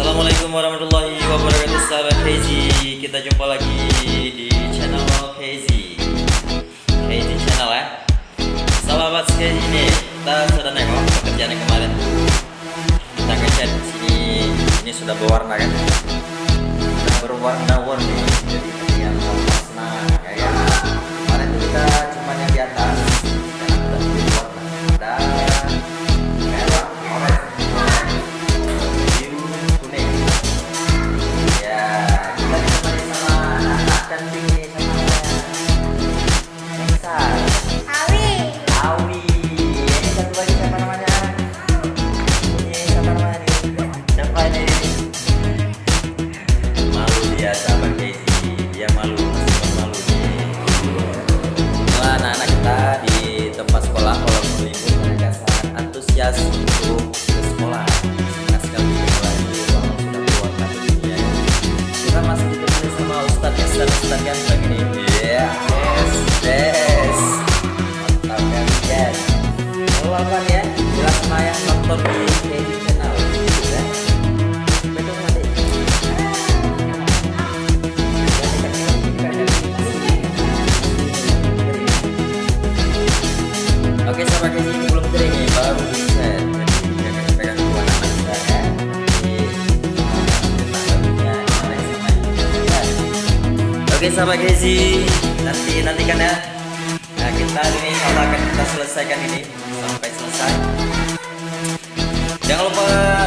Assalamualaikum warahmatullahi wabarakatuh, sahabat Crazy. Kita jumpa lagi di channel Crazy channel ya. Sahabat Crazy ini kita sudah nengok pekerjaan yang kemarin. Kita ngecat sini, ini sudah berwarna kan? Sudah berwarna-warni. Jadi ketinggian warna kayak kemarin tuh kita cuma yang di atas. Sekarang sudah berwarna. Ada merah, oranye, biru, kuning. Ya, kita ditemani sama anak cantik nih, sama Nesa, Awi. Ini satu lagi siapa namanya? Ini siapa namanya nih? Siapa ini? Malu dia, sahabat Casey. Dia malu, masih malu nih. Nah, anak-anak kita di tempat sekolah kalau mau libur mereka sangat antusias untuk ke sekolah. Nah, sekali lagi ruangan sudah keluar dari dunia. Kita masih ditemani sama Ustadz ganteng ini. Yes. Mantap kan, guys. Selamat ya, jelas Maya nonton di Crazy channel ya. Betul nanti. Oke, sahabat Crazy, ini belum kering nih, baru diset. Jadi jangan pegang dua anak kita ya. Oke, sahabat Crazy, nantikan ya. Nah, kita ini akan kita selesaikan ini sampai selesai. Jangan lupa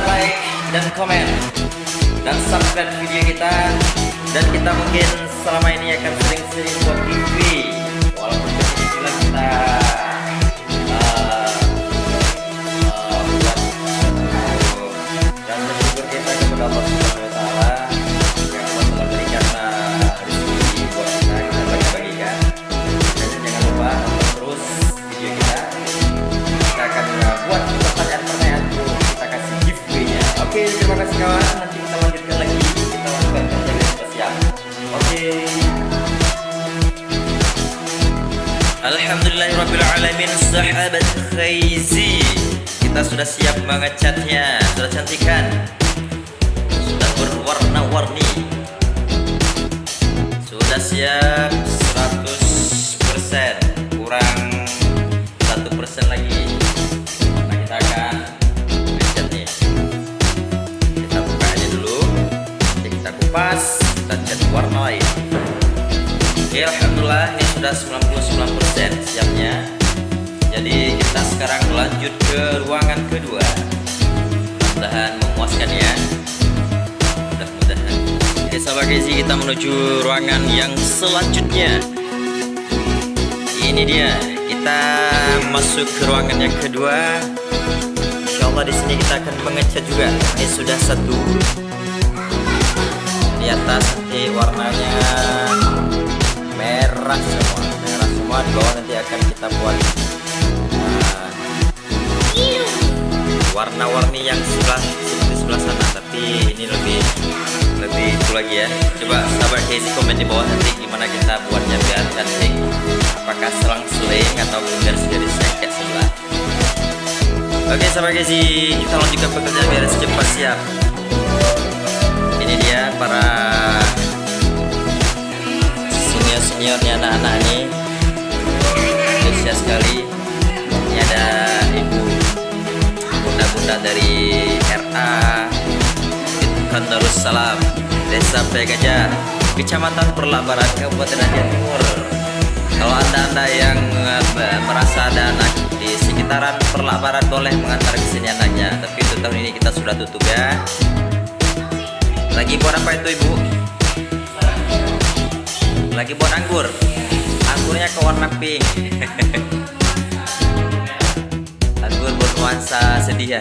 like dan komen dan subscribe video kita. Dan kita mungkin selama ini akan sering-sering buat TV, walaupun kecil-kecilan kita buat. Dan bersyukur kita kepada Allah Subhanahu wa Ta'ala yang telah berikan rezeki buat kita bagi-bagikan. Dan jangan lupa nonton terus video kita. Kita akan buat pertanyaan-pertanyaan dulu, kita kasih giveaway-nya. Oke, terima kasih kawan. Nanti kita lanjutkan lagi. Kita lakukan kerja spesial. Oke. Alhamdulillahirrahmanirrahim, sahabat Crazy. Kita sudah siap mengecatnya. Sudah cantik kan? Sudah berwarna-warni. Sudah siap 100%. Kurang 1% lagi. Nah, kita akan ngecat nih. Kita buka aja dulu. Kita kupas. Kita cat warna lain. Oke, alhamdulillah ini sudah 99% siapnya. Jadi kita sekarang lanjut ke ruangan kedua. Mudah-mudahan memuaskan ya. Mudah-mudahan. Oke, sahabat Crazy, kita menuju ruangan yang selanjutnya. Ini dia. Kita masuk ke ruangan yang kedua. Insya Allah di sini kita akan mengecat juga. Ini sudah satu. Di atas nanti warnanya merah semua, di bawah nanti akan kita buat warna-warni yang seperti sebelah sana, tapi ini lebih itu lagi ya. Coba sahabat Casey komen di bawah nanti gimana kita buatnya biar cantik, apakah selang-seling atau garis sengket sebelah. Oke, sahabat Casey, kita lanjutkan pekerjaan biar secepat siap. Ini dia para seniornya anak-anak ini, antusias sekali. Ini ada bunda-bunda dari RA Darussalam, Desa Pegaja, Kecamatan Perlak Barat, Kabupaten Aceh Timur. Kalau anda yang merasa ada anak di sekitaran Perlak Barat, boleh mengantar ke sini anaknya. Tapi untuk tahun ini kita sudah tutup ya. Lagi buat apa itu, Ibu? Lagi buat anggur. Anggurnya ke warna pink. Anggur bernuansa sedih ya.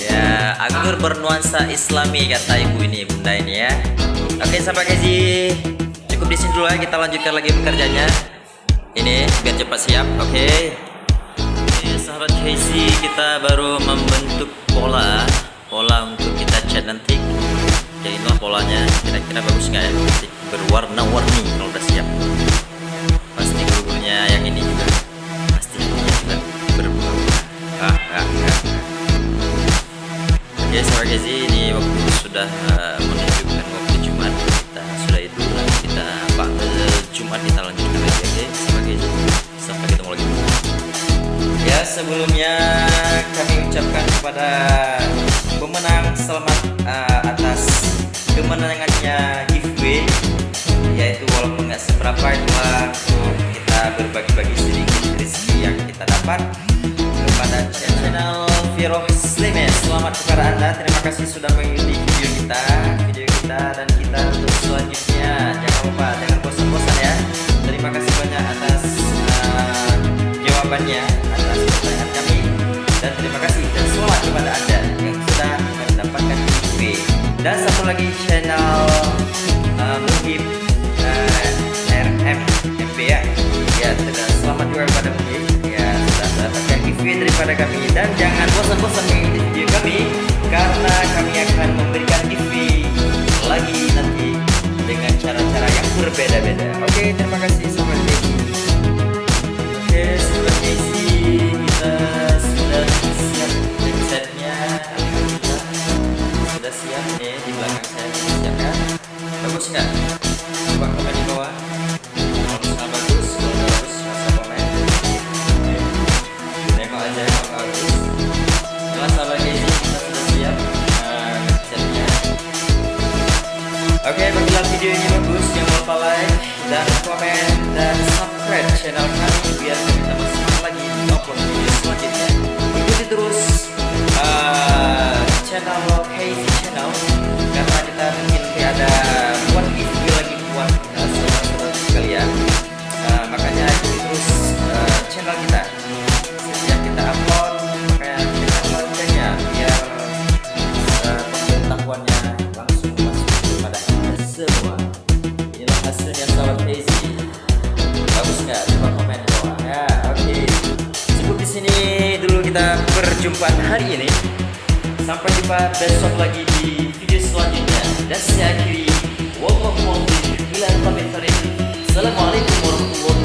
Ya, anggur bernuansa Islami kata ibu ini, bunda ini ya. Oke, sahabat Crazy, cukup di sini dulu ya. Kita lanjutkan lagi pekerjaannya. Ini biar cepat siap. Oke. Sahabat Crazy, kita baru membentuk pola untuk kita cat nanti. Jadi inilah polanya, kira-kira bagus nggak ya? Pasti berwarna-warni kalau udah siap. Pasti guru-gurunya yang ini juga pasti juga berburu. Oke, sahabat Kezi, ini waktu sudah menunjukkan waktu Jumat. Kita sudah itu, nanti kita Jumat kita lanjutkan lagi. Oke, sahabat Kezi, sampai ketemu lagi. Ya, sebelumnya kami ucapkan kepada pemenang selamat atas kemenangannya giveaway, yaitu walaupun nggak seberapa, itulah kita berbagi-bagi sedikit rezeki yang kita dapat kepada channel Viroh Slime. Selamat kepada Anda, terima kasih sudah mengikuti video kita, dan kita untuk selanjutnya. Jangan lupa, jangan bosan-bosan ya. Terima kasih banyak atas jawabannya, atas pertanyaan kami, dan terima kasih dan selamat kepada Anda yang sudah mendapatkan giveaway. Dan satu lagi channel Muhib RMMP ya. Ya, selamat juga kepada Muhib ya, sudah mendapatkan giveaway daripada kami. Dan jangan bosan-bosan mengikuti video kami, karena kami akan memberikan giveaway lagi nanti dengan cara-cara yang berbeda-beda. Oke, terima kasih Sobat Kezi. Oke, Sobat Kezi, kita sudah siap headsetnya. Sudah siap nih, di belakang saya sudah siap kan? Bagus nggak? Coba komen di bawah. Kalau misalnya bagus, kalau nggak bagus masa komen. Tengok aja kalau bagus. Jelas Sobat Kezi, kita sudah siap headsetnya. Oke, apabila video ini bagus, jangan lupa like dan komen dan subscribe channel kami biar kita bersama lagi upload video selanjutnya. Ikuti terus channel Kezi Channel, karena kita mungkin ada buat giveaway lagi buat saudara-saudara sekalian. Makanya ikuti terus channel kita. Setiap kita upload, makanya kita lakukannya biar pengetahuannya langsung masuk kepada Anda semua. Inilah hasilnya Sahabat Kezi. Bagus nggak? Coba komen di bawah ya. Oke, cukup di sini dulu kita perjumpaan hari ini. Sampai jumpa besok lagi di video selanjutnya. Dan saya akhiri, wallahualam. Assalamualaikum warahmatullahi wabarakatuh.